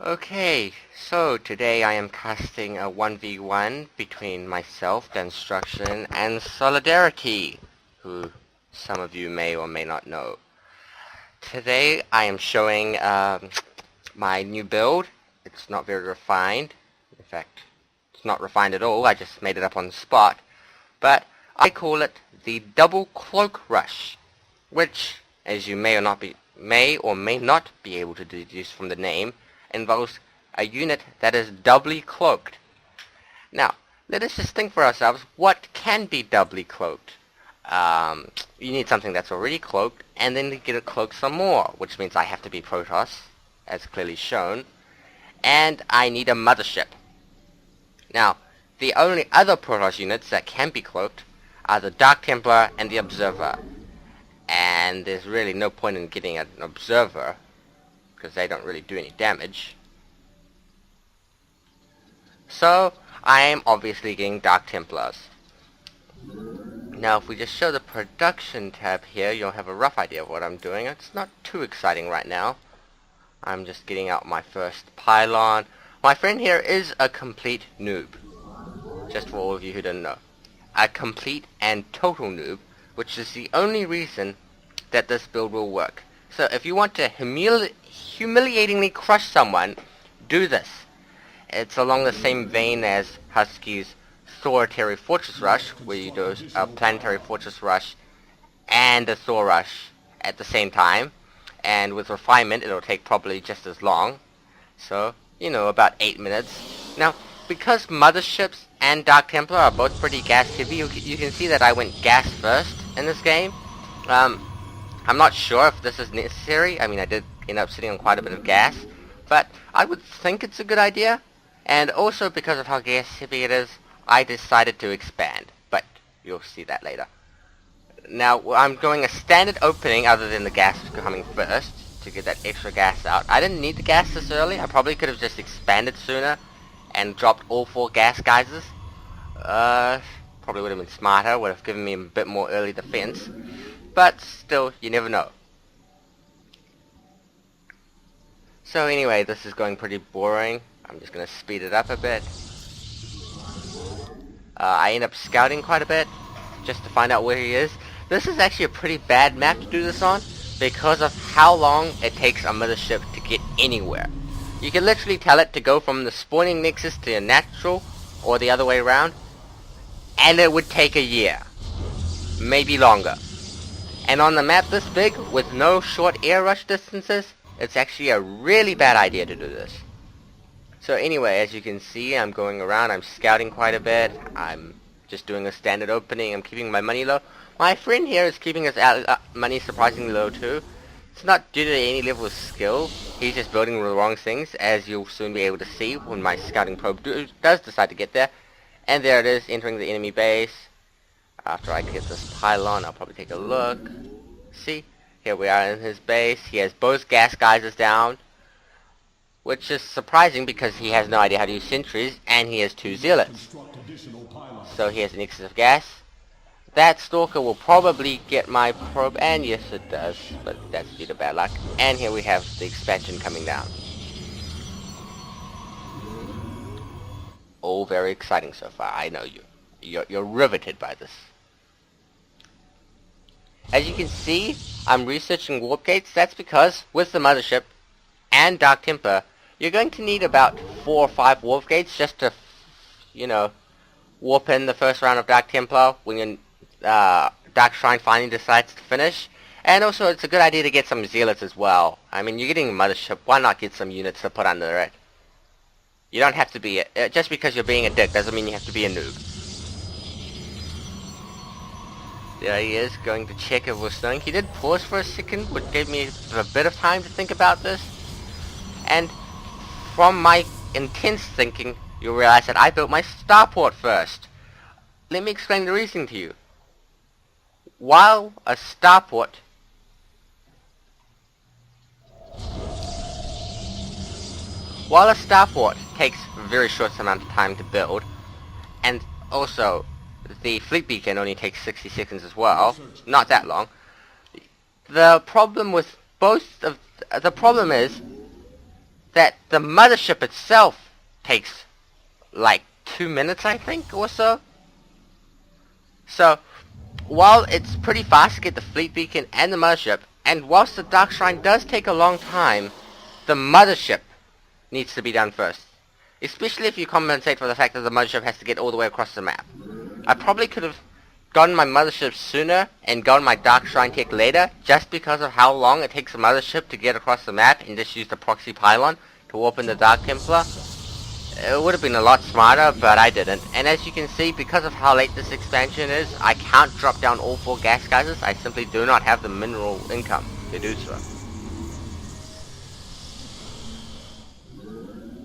Okay, so today I am casting a 1v1 between myself, Danstruction, and Solidarity, who some of you may or may not know. Today I am showing my new build. It's not very refined. In fact, it's not refined at all. I just made it up on the spot. But I call it the Double Cloak Rush, which, as you may or may not be able to deduce from the name, involves a unit that is doubly cloaked. Now, let us just think for ourselves, what can be doubly cloaked? You need something that's already cloaked, and then to get it cloaked some more, which means I have to be Protoss, as clearly shown, and I need a Mothership. Now, the only other Protoss units that can be cloaked are the Dark Templar and the Observer, and there's really no point in getting an Observer, because they don't really do any damage. So, I am obviously getting Dark Templars. Now, if we just show the production tab here, you'll have a rough idea of what I'm doing. It's not too exciting right now. I'm just getting out my first pylon. My friend here is a complete noob. Just for all of you who don't know. A complete and total noob, which is the only reason that this build will work. So if you want to humiliatingly crush someone, do this. It's along the same vein as Husky's Planetary Fortress Rush, where you do a Planetary Fortress Rush and a Thor Rush at the same time. And with refinement, it'll take probably just as long. So, you know, about 8 minutes. Now, because Motherships and Dark Templar are both pretty gas heavy, you can see that I went gas first in this game. I'm not sure if this is necessary. I mean, I did end up sitting on quite a bit of gas, but I would think it's a good idea. And also because of how gas heavy it is, I decided to expand, but you'll see that later. Now, I'm doing a standard opening other than the gas coming first to get that extra gas out. I didn't need the gas this early. I probably could have just expanded sooner and dropped all 4 gas geysers. Probably would have been smarter, would have given me a bit more early defense. But still, you never know. So anyway, this is going pretty boring. I'm just going to speed it up a bit. I end up scouting quite a bit, just to find out where he is. This is actually a pretty bad map to do this on, because of how long it takes a Mothership to get anywhere. You can literally tell it to go from the spawning nexus to a natural, or the other way around, and it would take a year. Maybe longer. And on the map this big, with no short air rush distances, it's actually a really bad idea to do this. So anyway, as you can see, I'm going around, I'm scouting quite a bit, I'm just doing a standard opening, I'm keeping my money low. My friend here is keeping his money surprisingly low too. It's not due to any level of skill, he's just building the wrong things, as you'll soon be able to see when my scouting probe does decide to get there. And there it is, entering the enemy base. After I get this pylon, I'll probably take a look. See, here we are in his base. He has both gas geysers down, which is surprising because he has no idea how to use sentries, and he has 2 zealots. So he has an excess of gas. That stalker will probably get my probe, and yes it does, but that's due to bad luck. And here we have the expansion coming down. All very exciting so far, I know you. You're riveted by this. As you can see, I'm researching warp gates. That's because with the Mothership and Dark Templar, you're going to need about 4 or 5 warp gates just to, you know, warp in the first round of Dark Templar when your Dark Shrine finally decides to finish. And also, it's a good idea to get some zealots as well. I mean, you're getting a Mothership, why not get some units to put under it? You don't have to be, just because you're being a dick doesn't mean you have to be a noob. There he is, going to check if we're snowing. He did pause for a second, which gave me a bit of time to think about this. And from my intense thinking, you'll realize that I built my starport first. Let me explain the reason to you. While a starport takes a very short amount of time to build, and also the fleet beacon only takes 60 seconds as well, not that long. The problem with both of the problem is that the mothership itself takes like 2 minutes, I think, or so. So, while it's pretty fast to get the fleet beacon and the mothership, and whilst the Dark Shrine does take a long time, the mothership needs to be done first. Especially if you compensate for the fact that the mothership has to get all the way across the map. I probably could have gotten my mothership sooner and gotten my Dark Shrine tech later, just because of how long it takes the mothership to get across the map, and just use the proxy pylon to warp in the Dark Templar. It would have been a lot smarter, but I didn't. And as you can see, because of how late this expansion is, I can't drop down all 4 gas geysers. I simply do not have the mineral income to do so.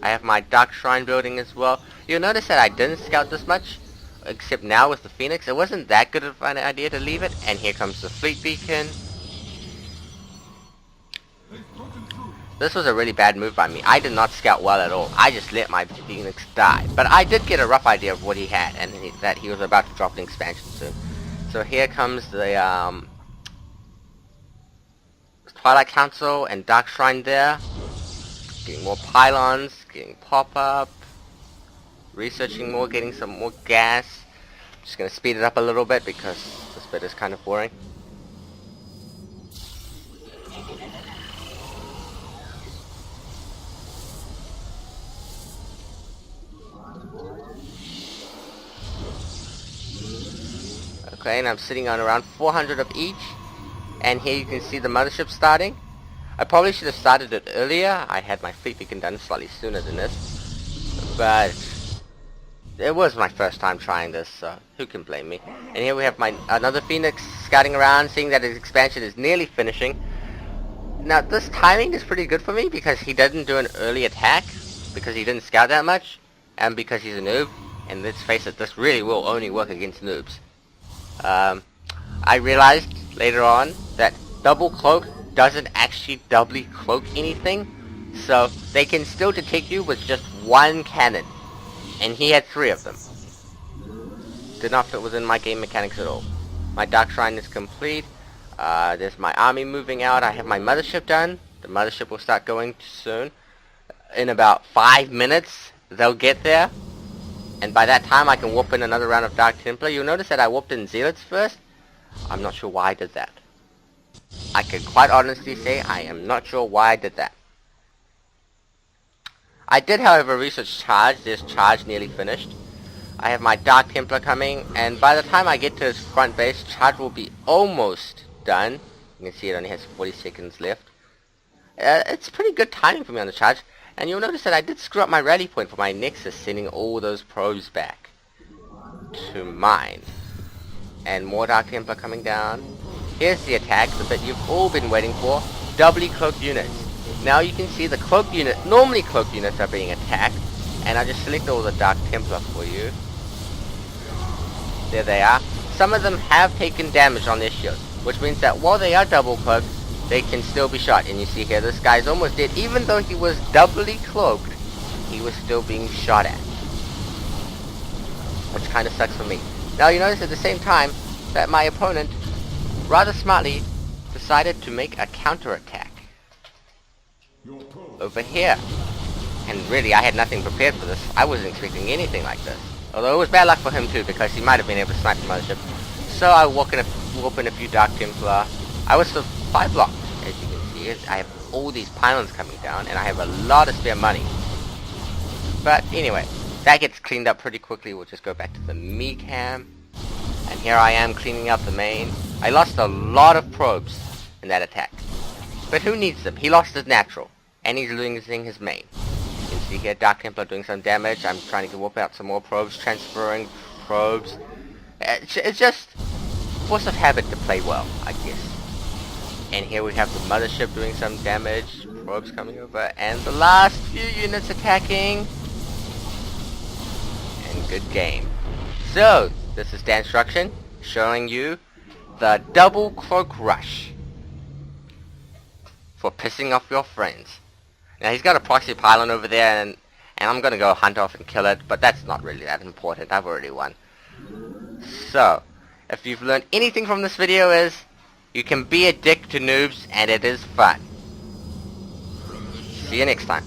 I have my Dark Shrine building as well. You'll notice that I didn't scout this much, except now with the Phoenix. It wasn't that good of an idea to leave it. And here comes the fleet beacon. This was a really bad move by me. I did not scout well at all. I just let my Phoenix die. But I did get a rough idea of what he had, and that he was about to drop an expansion soon. So here comes the Twilight Council and Dark Shrine there. Getting more pylons, getting pop-up, researching more, getting some more gas. Just gonna speed it up a little bit because this bit is kind of boring. Okay, and I'm sitting on around 400 of each. And here you can see the mothership starting. I probably should have started it earlier. I had my fleet beacon done slightly sooner than this. But it was my first time trying this, so who can blame me? And here we have another Phoenix scouting around, seeing that his expansion is nearly finishing. Now this timing is pretty good for me because he didn't do an early attack, because he didn't scout that much, and because he's a noob. And let's face it, this really will only work against noobs. I realized later on that double cloak doesn't actually doubly cloak anything, so they can still detect you with just 1 cannon, and he had 3 of them. Did not fit within my game mechanics at all. My Dark Shrine is complete. There's my army moving out. I have my mothership done. The mothership will start going soon. In about 5 minutes they'll get there, and by that time I can warp in another round of Dark Templar. You'll notice that I warped in Zealots first. I'm not sure why I did that. I can quite honestly say I am not sure why I did that. I did, however, research Charge. There's Charge nearly finished. I have my Dark Templar coming, and by the time I get to his front base, Charge will be almost done. You can see it only has 40 seconds left. It's pretty good timing for me on the Charge. And you'll notice that I did screw up my rally point for my Nexus, sending all those probes back to mine. And more Dark Templar coming down. Here's the attack, the bit you've all been waiting for. Doubly cloaked units. Now you can see the cloaked unit, normally cloaked units are being attacked. And I just select all the Dark Templar for you. There they are. Some of them have taken damage on their shields, which means that while they are double cloaked, they can still be shot. And you see here, this guy's almost dead. Even though he was doubly cloaked, he was still being shot at. Which kind of sucks for me. Now you notice at the same time that my opponent, rather smartly, decided to make a counterattack over here. And really, I had nothing prepared for this. I wasn't expecting anything like this. Although it was bad luck for him too, because he might have been able to snipe the mothership. So I warp in a few Dark Templar. I was 5 blocked, as you can see. I have all these pylons coming down, and I have a lot of spare money. But anyway, that gets cleaned up pretty quickly. We'll just go back to the me cam. And here I am cleaning up the main. I lost a lot of probes in that attack. But who needs them? He lost his natural, and he's losing his main. You can see here Dark Templar doing some damage. I'm trying to warp out some more probes, transferring probes. It's just force of habit to play well, I guess. And here we have the mothership doing some damage, probes coming over, and the last few units attacking. And good game. So, this is Danstruction, showing you the Double Cloak Rush for pissing off your friends. Now he's got a proxy pylon over there, and I'm gonna go hunt off and kill it, but that's not really that important. I've already won. So, if you've learned anything from this video is, you can be a dick to noobs, and it is fun. See you next time.